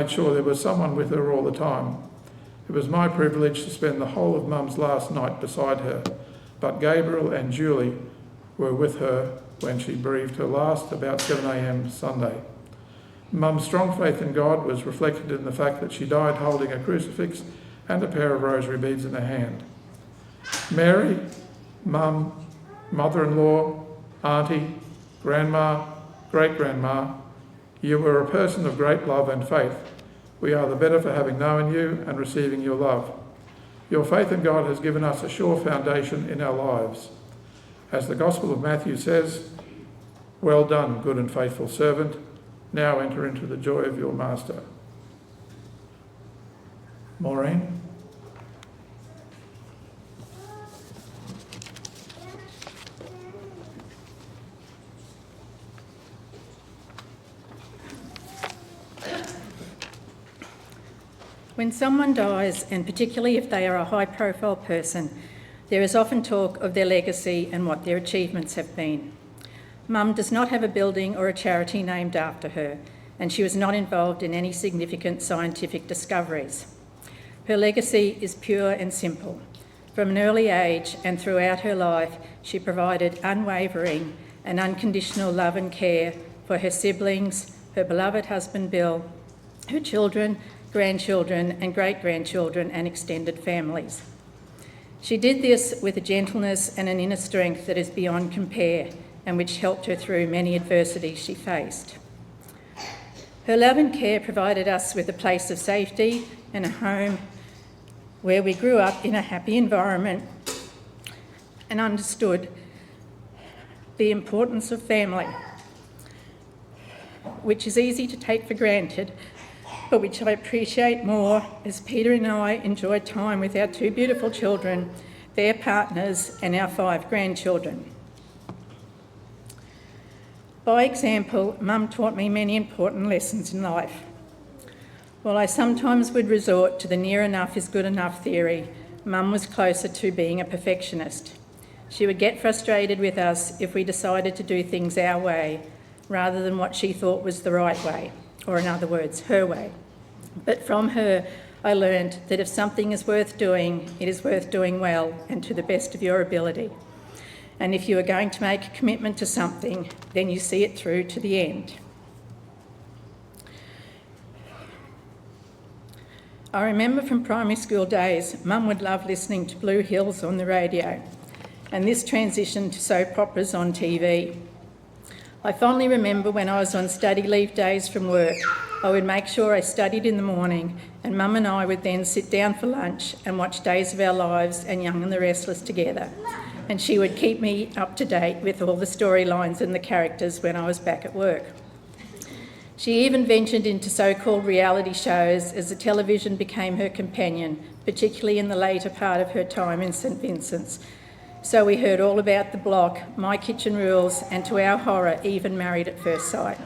made sure there was someone with her all the time. It was my privilege to spend the whole of Mum's last night beside her, but Gabriel and Julie were with her when she breathed her last about 7 a.m. Sunday. Mum's strong faith in God was reflected in the fact that she died holding a crucifix and a pair of rosary beads in her hand. Mary, Mum, mother-in-law, auntie, grandma, great-grandma, you were a person of great love and faith. We are the better for having known you and receiving your love. Your faith in God has given us a sure foundation in our lives. As the Gospel of Matthew says, "Well done, good and faithful servant. Now enter into the joy of your master." Maureen? When someone dies, and particularly if they are a high-profile person, there is often talk of their legacy and what their achievements have been. Mum does not have a building or a charity named after her, and she was not involved in any significant scientific discoveries. Her legacy is pure and simple. From an early age and throughout her life, she provided unwavering and unconditional love and care for her siblings, her beloved husband Bill, her children, grandchildren and great-grandchildren and extended families. She did this with a gentleness and an inner strength that is beyond compare and which helped her through many adversities she faced. Her love and care provided us with a place of safety and a home where we grew up in a happy environment and understood the importance of family, which is easy to take for granted, but which I appreciate more as Peter and I enjoyed time with our 2 beautiful children, their partners and our 5 grandchildren. By example, Mum taught me many important lessons in life. While I sometimes would resort to the near enough is good enough theory, Mum was closer to being a perfectionist. She would get frustrated with us if we decided to do things our way rather than what she thought was the right way, or in other words, her way. But from her, I learned that if something is worth doing, it is worth doing well and to the best of your ability. And if you are going to make a commitment to something, then you see it through to the end. I remember from primary school days, Mum would love listening to Blue Hills on the radio, and this transitioned to soap operas on TV. I fondly remember when I was on study leave days from work, I would make sure I studied in the morning, and Mum and I would then sit down for lunch and watch Days of Our Lives and Young and the Restless together. And she would keep me up to date with all the storylines and the characters when I was back at work. She even ventured into so-called reality shows as the television became her companion, particularly in the later part of her time in St Vincent's. So we heard all about The Block, My Kitchen Rules, and to our horror, even Married at First Sight.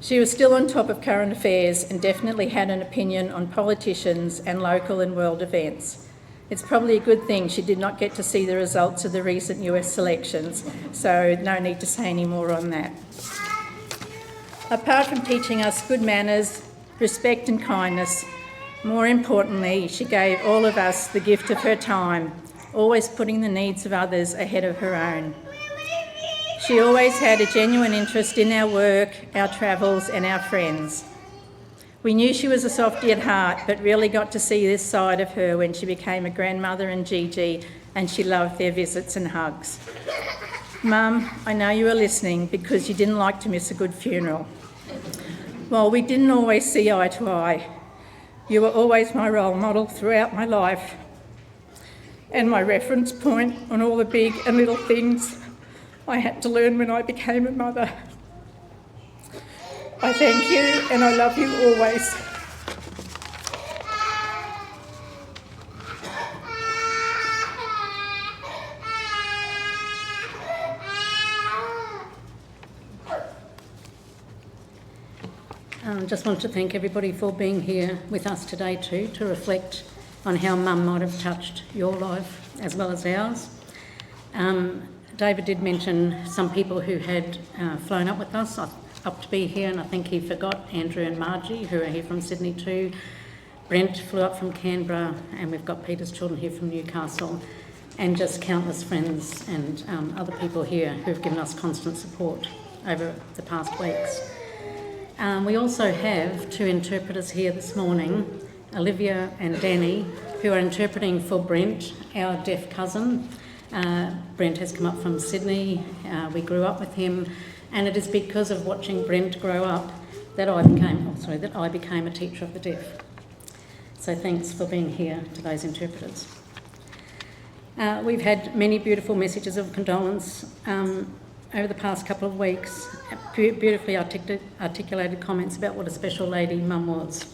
She was still on top of current affairs and definitely had an opinion on politicians and local and world events. It's probably a good thing she did not get to see the results of the recent US elections, so no need to say any more on that. Apart from teaching us good manners, respect and kindness, more importantly, she gave all of us the gift of her time, always putting the needs of others ahead of her own. She always had a genuine interest in our work, our travels and our friends. We knew she was a softie at heart, but really got to see this side of her when she became a grandmother and Gigi, and she loved their visits and hugs. Mum, I know you are listening because you didn't like to miss a good funeral. While we didn't always see eye to eye, you were always my role model throughout my life and my reference point on all the big and little things I had to learn when I became a mother. I thank you and I love you always. I just want to thank everybody for being here with us today too, to reflect on how Mum might have touched your life as well as ours. David did mention some people who had flown up with us. up to be here, and I think he forgot Andrew and Margie, who are here from Sydney too. Brent flew up from Canberra, and we've got Peter's children here from Newcastle, and just countless friends and other people here who've given us constant support over the past weeks. We also have 2 interpreters here this morning, Olivia and Danny, who are interpreting for Brent, our deaf cousin. Brent has come up from Sydney. We grew up with him, and it is because of watching Brent grow up that I became a teacher of the deaf. So thanks for being here to those interpreters. We've had many beautiful messages of condolence over the past couple of weeks, beautifully articulated comments about what a special lady Mum was.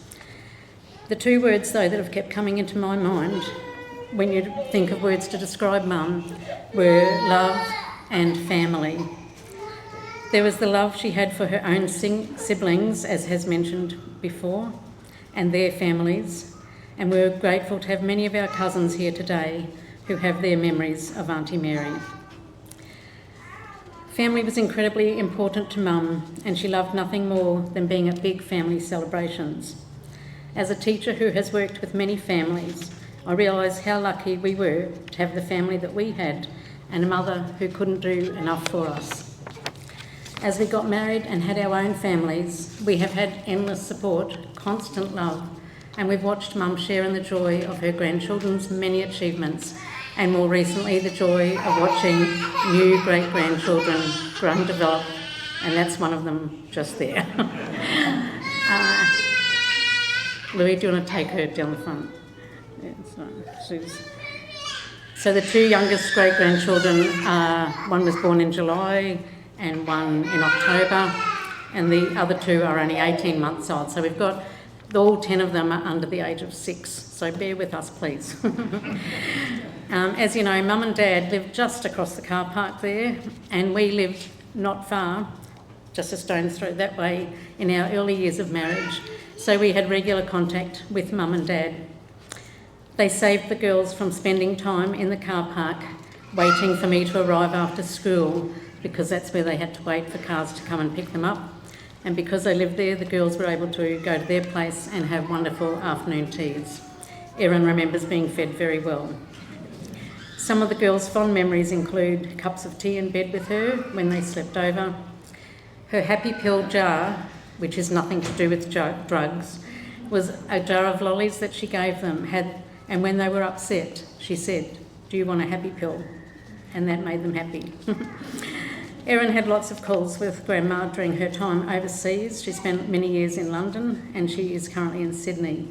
The 2 words, though, that have kept coming into my mind when you think of words to describe Mum were love and family. There was the love she had for her own siblings, as has mentioned before, and their families, and we're grateful to have many of our cousins here today who have their memories of Auntie Mary. Family was incredibly important to Mum, and she loved nothing more than being at big family celebrations. As a teacher who has worked with many families, I realise how lucky we were to have the family that we had and a mother who couldn't do enough for us. As we got married and had our own families, we have had endless support, constant love, and we've watched Mum share in the joy of her grandchildren's many achievements, and more recently the joy of watching new great-grandchildren grow and develop, and that's one of them just there. Louis, do you want to take her down the front? So the 2 youngest great-grandchildren, one was born in July and one in October, and the other 2 are only 18 months old. So we've got, all 10 of them are under the age of 6, so bear with us, please. As you know, Mum and Dad lived just across the car park there, and we lived not far, just a stone's throw that way, in our early years of marriage. So we had regular contact with Mum and Dad. They saved the girls from spending time in the car park waiting for me to arrive after school, because that's where they had to wait for cars to come and pick them up. And because they lived there, the girls were able to go to their place and have wonderful afternoon teas. Erin remembers being fed very well. Some of the girls' fond memories include cups of tea in bed with her when they slept over, her happy pill jar, which is nothing to do with drugs, was a jar of lollies that she gave them, and when they were upset, she said, "Do you want a happy pill?" And that made them happy. Erin had lots of calls with Grandma during her time overseas. She spent many years in London, and she is currently in Sydney.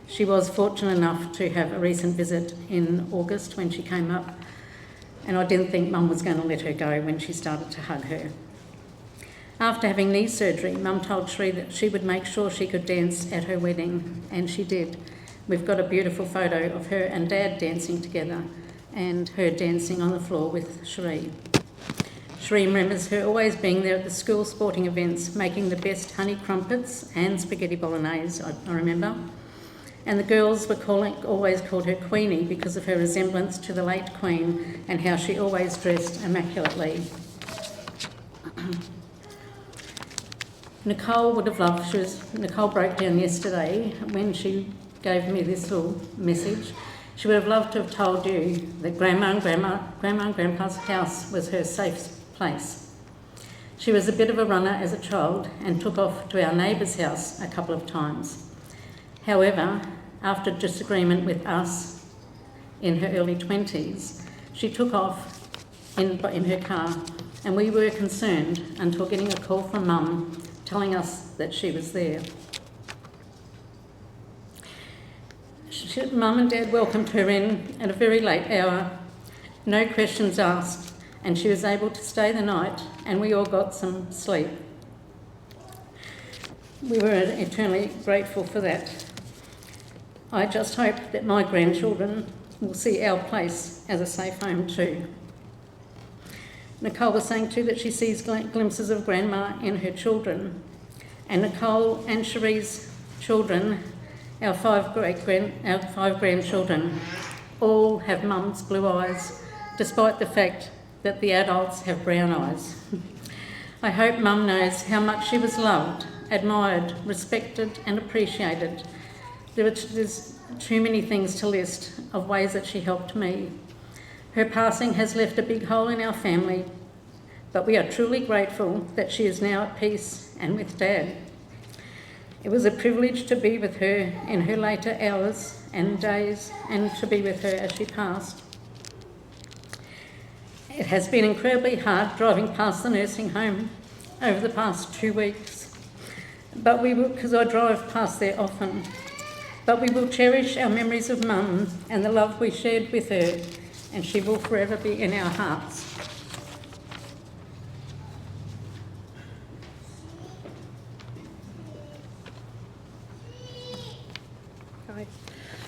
She was fortunate enough to have a recent visit in August when she came up, and I didn't think Mum was going to let her go when she started to hug her. After having knee surgery, Mum told Shree that she would make sure she could dance at her wedding, and she did. We've got a beautiful photo of her and Dad dancing together, and her dancing on the floor with Shree. Shree remembers her always being there at the school sporting events, making the best honey crumpets and spaghetti bolognese, I remember. And the girls were always called her Queenie because of her resemblance to the late Queen and how she always dressed immaculately. Nicole would have loved, Nicole broke down yesterday when she gave me this little message. She would have loved to have told you that Grandma and Grandpa's house was her safe place. She was a bit of a runner as a child and took off to our neighbour's house a couple of times. However, after disagreement with us in her early 20s, she took off in her car, and we were concerned until getting a call from Mum telling us that she was there. Mum and Dad welcomed her in at a very late hour, no questions asked, and she was able to stay the night, and we all got some sleep. We were eternally grateful for that. I just hope that my grandchildren will see our place as a safe home too. Nicole was saying too that she sees glimpses of Grandma in her children, and Nicole and Cherie's children, our five grandchildren, all have Mum's blue eyes, despite the fact that the adults have brown eyes. I hope Mum knows how much she was loved, admired, respected and appreciated. There's too many things to list of ways that she helped me. Her passing has left a big hole in our family, but we are truly grateful that she is now at peace and with Dad. It was a privilege to be with her in her later hours and days and to be with her as she passed. It has been incredibly hard driving past the nursing home over the past 2 weeks, but we will, because I drive past there often, but we will cherish our memories of Mum and the love we shared with her, and she will forever be in our hearts.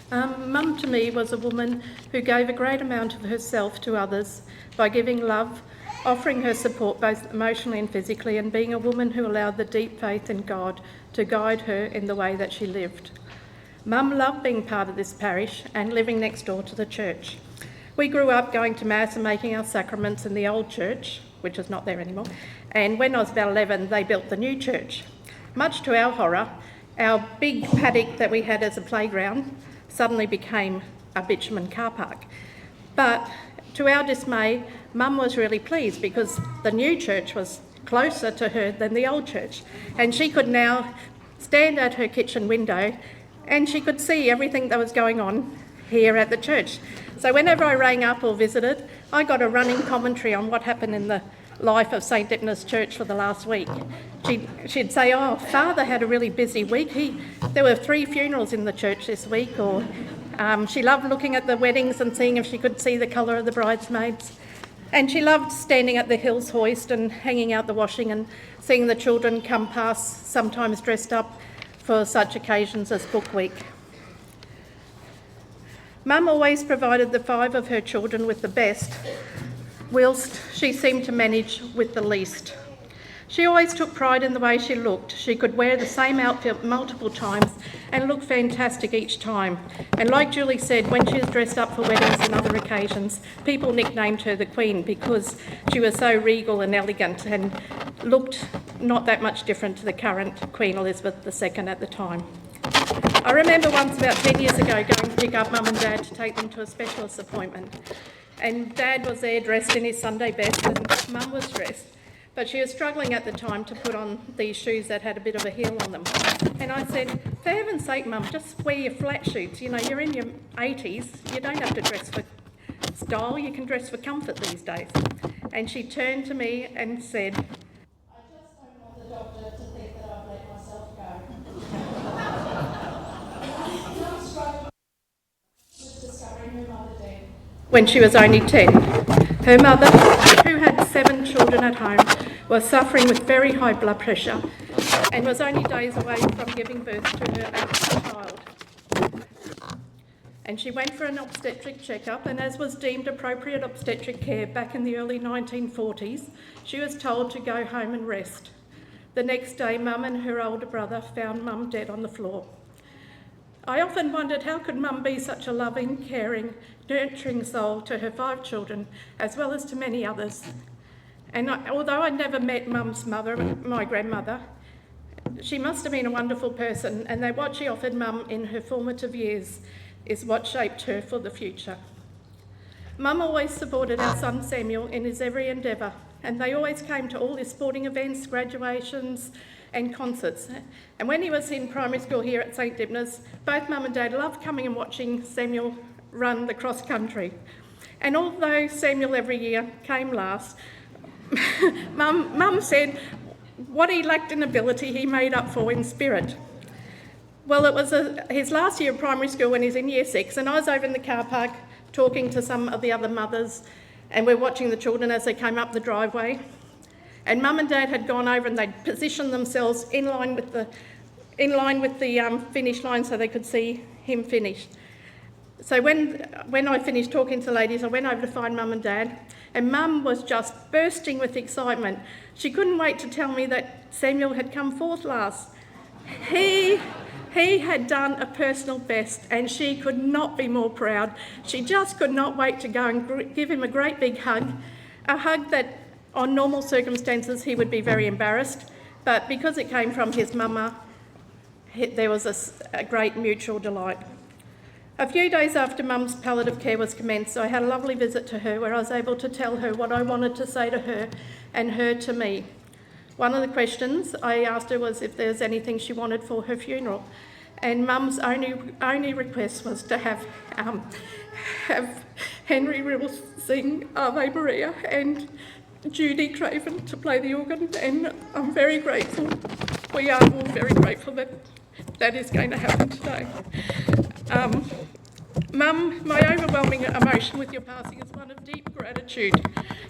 Mum to me was a woman who gave a great amount of herself to others by giving love, offering her support both emotionally and physically, and being a woman who allowed the deep faith in God to guide her in the way that she lived. Mum loved being part of this parish and living next door to the church. We grew up going to Mass and making our sacraments in the old church, which is not there anymore, and when I was about 11 they built the new church. Much to our horror, our big paddock that we had as a playground suddenly became a bitumen car park. But to our dismay, Mum was really pleased because the new church was closer to her than the old church, and she could now stand at her kitchen window and she could see everything that was going on here at the church. So whenever I rang up or visited, I got a running commentary on what happened in the life of St Dipna's Church for the last week. She'd say, "Oh, Father had a really busy week. There were 3 funerals in the church this week," or she loved looking at the weddings and seeing if she could see the colour of the bridesmaids. And she loved standing at the Hills hoist and hanging out the washing and seeing the children come past, sometimes dressed up for such occasions as Book Week. Mum always provided the 5 of her children with the best, whilst she seemed to manage with the least. She always took pride in the way she looked. She could wear the same outfit multiple times and look fantastic each time. And like Julie said, when she was dressed up for weddings and other occasions, people nicknamed her the Queen because she was so regal and elegant and looked not that much different to the current Queen Elizabeth II at the time. I remember once about 10 years ago going to pick up Mum and Dad to take them to a specialist appointment. And Dad was there dressed in his Sunday best and Mum was dressed. But she was struggling at the time to put on these shoes that had a bit of a heel on them. And I said, "For heaven's sake, Mum, just wear your flat shoes. You know, you're in your 80s. You don't have to dress for style. You can dress for comfort these days." And she turned to me and said, "I just don't want the doctor to think that I've let myself go." With discovering her mother dead when she was only 10. Her mother, who had 7 children at home, was suffering with very high blood pressure and was only days away from giving birth to her 8th child. And she went for an obstetric checkup, and as was deemed appropriate obstetric care back in the early 1940s, she was told to go home and rest. The next day, Mum and her older brother found Mum dead on the floor. I often wondered how could Mum be such a loving, caring, nurturing soul to her 5 children, as well as to many others. And although I never met Mum's mother, my grandmother, she must have been a wonderful person, and that what she offered Mum in her formative years is what shaped her for the future. Mum always supported our son Samuel in his every endeavour, and they always came to all his sporting events, graduations and concerts. And when he was in primary school here at St Dipna's, both Mum and Dad loved coming and watching Samuel run the cross country. And although Samuel every year came last, Mum said what he lacked in ability he made up for in spirit. Well, it was his last year of primary school when he's in year 6, and I was over in the car park talking to some of the other mothers, and we're watching the children as they came up the driveway. And Mum and Dad had gone over and they'd positioned themselves in line with the finish line so they could see him finish. So when I finished talking to the ladies, I went over to find Mum and Dad, and Mum was just bursting with excitement. She couldn't wait to tell me that Samuel had come 4th last. He had done a personal best, and she could not be more proud. She just could not wait to go and give him a great big hug, a hug that on normal circumstances, he would be very embarrassed, but because it came from his mama, there was a great mutual delight. A few days after Mum's palliative care was commenced, I had a lovely visit to her where I was able to tell her what I wanted to say to her and her to me. One of the questions I asked her was if there was anything she wanted for her funeral, and Mum's only request was to have Henry Rill sing Ave Maria and Judy Craven to play the organ, and I'm very grateful. We are all very grateful that that is going to happen today. Mum, my overwhelming emotion with your passing is one of deep gratitude.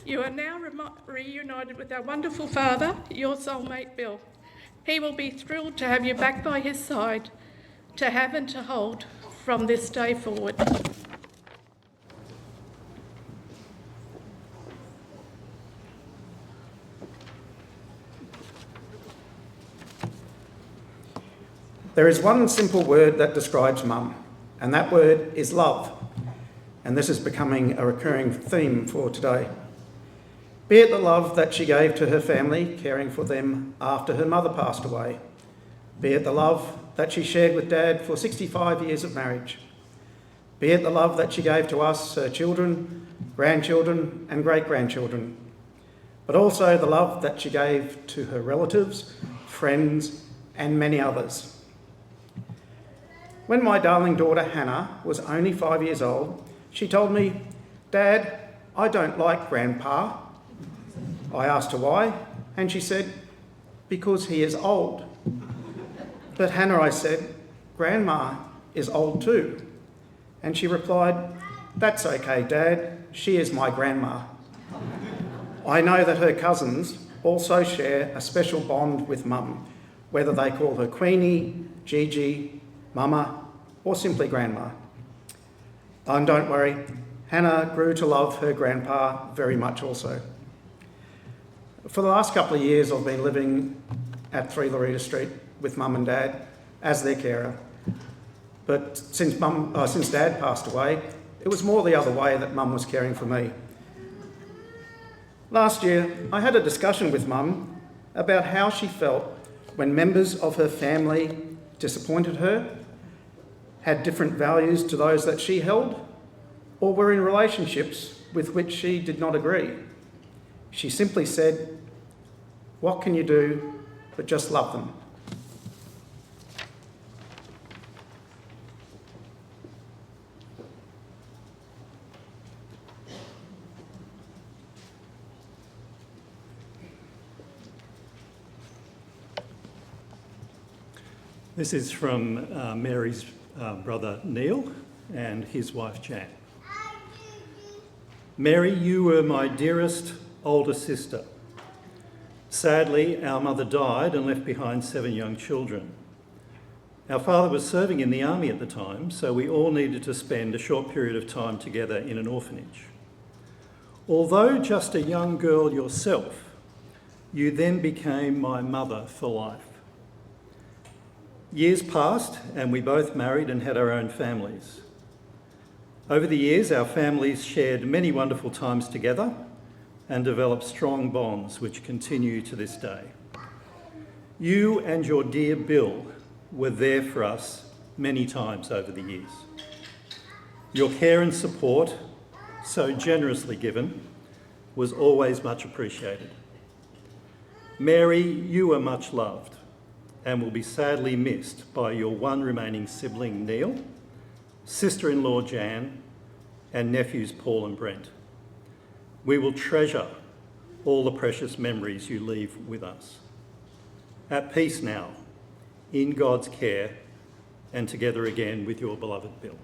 You are now reunited with our wonderful father, your soulmate Bill. He will be thrilled to have you back by his side, to have and to hold from this day forward. There is one simple word that describes Mum, and that word is love. And this is becoming a recurring theme for today. Be it the love that she gave to her family, caring for them after her mother passed away. Be it the love that she shared with Dad for 65 years of marriage. Be it the love that she gave to us, her children, grandchildren and great-grandchildren. But also the love that she gave to her relatives, friends and many others. When my darling daughter Hannah was only 5 years old, she told me, "Dad, I don't like Grandpa." I asked her why, and she said, "Because he is old." "But Hannah," I said, "Grandma is old too." And she replied, "That's okay, Dad, she is my grandma." I know that her cousins also share a special bond with Mum, whether they call her Queenie, Gigi, Mama, or simply Grandma. And don't worry, Hannah grew to love her grandpa very much also. For the last couple of years, I've been living at 3 Loretta Street with Mum and Dad as their carer. But since Dad passed away, it was more the other way that Mum was caring for me. Last year, I had a discussion with Mum about how she felt when members of her family disappointed her, had different values to those that she held, or were in relationships with which she did not agree. She simply said, "What can you do but just love them?" This is from Mary's brother Neil and his wife Jan. "Mary, you were my dearest older sister. Sadly, our mother died and left behind 7 young children. Our father was serving in the army at the time, so we all needed to spend a short period of time together in an orphanage. Although just a young girl yourself, you then became my mother for life. Years passed and we both married and had our own families. Over the years, our families shared many wonderful times together and developed strong bonds which continue to this day. You and your dear Bill were there for us many times over the years. Your care and support, so generously given, was always much appreciated. Mary, you are much loved and will be sadly missed by your one remaining sibling, Neil, sister-in-law, Jan, and nephews, Paul and Brent. We will treasure all the precious memories you leave with us. At peace now, in God's care, and together again with your beloved Bill."